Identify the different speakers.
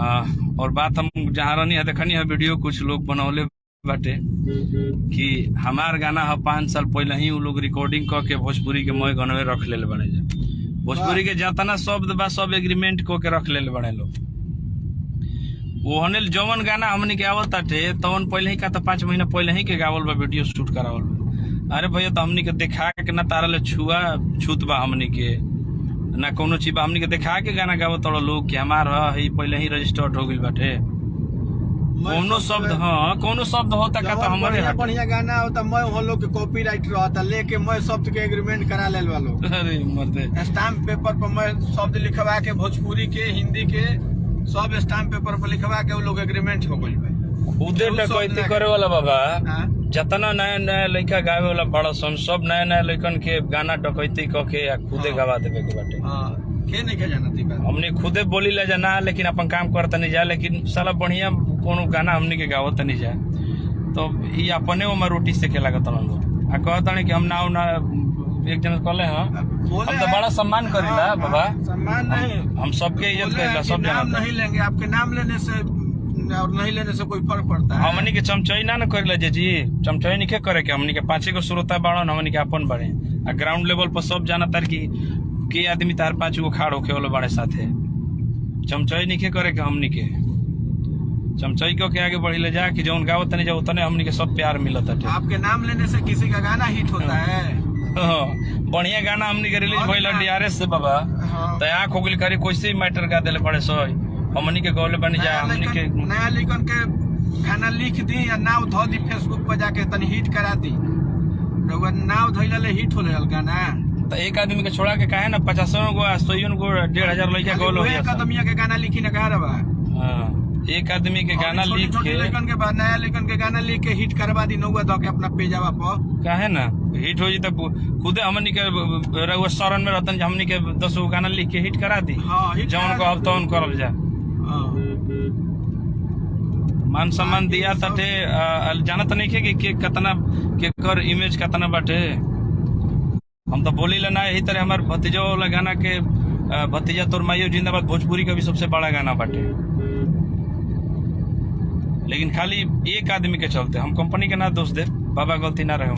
Speaker 1: और बात हम जहाँ रहनी है देखनी है वीडियो कुछ लोग बनौले बाटे कि हमार गाना है 5 साल पहले ही उ लोग रिकॉर्डिंग क के भोजपुरी के मोय गनवे रख ले बने जा। भोजपुरी के जतना शब्द बा सब एग्रीमेंट को के रख ले बने लोग। ओहने जवन गाना हमनी के आवत ताटे तवन पहले ही का तो 5 महीना पहले ही के गावल बा, वीडियो शूट करावल बा। अरे भैया तो हमनी के देखा के ना तारा ले छूत बा, हमनी के ना कोनो चीज बा, हमनी के देखा के गाना गावत तोड़ लोग कि हमार है पहले ही रजिस्टर्ड हो गइल बाटे। कोनो शब्द कोनो शब्द होता का तो हमारे
Speaker 2: बढ़िया गाना होता मैं हम लोग के कॉपीराइट रहता लेके मैं शब्द के एग्रीमेंट करा ले वालो।
Speaker 1: अरे मर्दे
Speaker 2: स्टाम्प पेपर पर मैं शब्द लिखवा के भोजपुरी के हिंदी के सब स्टाम्प पेपर पर लिखवा के वो लोग एग्रीमेंट हो गइल बा।
Speaker 1: खुदे डकैती करे वाला बाबा जतना नया नया लड़का गावे वाला बड़ा सन सब नया नया लड़कन के गाना डकैती क के खुदे गवा देवे के बाटे।
Speaker 2: के नहीं जानती बात
Speaker 1: हमने खुदे बोली ला जाना लेकिन अपन काम करता नहीं जा, लेकिन साला बढ़िया कोनो गाना हमने के गावत नहीं जा तो ये अपने में रोटी से के लागत लोग आ कहता कि हम ना एक जन कहले हम तो बड़ा सम्मान करेला बाबा,
Speaker 2: सम्मान नहीं
Speaker 1: हम सबके इज्जत करेला, सब
Speaker 2: नाम नहीं लेंगे आपके नाम लेने से और नहीं लेने से कोई फर्क पड़ता है।
Speaker 1: हमनी के चमचई ना करेला जी, चमचई नहीं करे के हमनी के 5 गो श्रोता बाड़न हमनी के अपन बड़े आ ग्राउंड लेवल पर सब जाना तार की आदमी तार 5 गो खाड़ होके वाला बड़े साथे चमचई नहीं करे के हमनी के चमचई को के आगे बढ़ी ले जा कि जौन गावत नहीं जा उतने हमनी के सब प्यार मिलता है।
Speaker 2: आपके नाम लेने से किसी का गाना हिट होता है।
Speaker 1: बढ़िया गाना हमनी के रिलीज भइल DRS से बाबा तो आँख हो गइल करे कोई मैटर गा देले पड़े सोई हमनी के गौले बनी जा। हमनी के
Speaker 2: नया लिखन के गाना लिख दी या नाव धो दी फेसबुक पर जाके तनी हिट करा दी, नाव धइला ले हिट हो ले गाना।
Speaker 1: तो एक आदमी के छोड़ा के काहे ना 50 गो 100 गो 1500 लड़का गोल हो गया।
Speaker 2: कदमिया के गाना लिखी ना कहा रहा
Speaker 1: एक आदमी के गाना लिख के
Speaker 2: लेकिन के बाद नया लेकिन के गाना लिख के हिट करवा दी नौवा दो के अपना पेजावा पर
Speaker 1: काहे ना हिट हो जी तो खुदे हमनी के रउआ शरण में रहतन हमनी के 10 गो गाना लिख के हिट करा दी जौन को अब तौन करल जा। मान सम्मान दिया ताटे जानत नहीं के कितना के कर इमेज कितना बाटे। हम तो बोली ना यही तरह हमारे भतीजा वाला गाना के भतीजा तोर माइयो जिंदाबाद भोजपुरी का भी सबसे बड़ा गाना बाटे, लेकिन खाली एक आदमी के चलते हम कंपनी के ना दोष दे बाबा गलती ना रहे।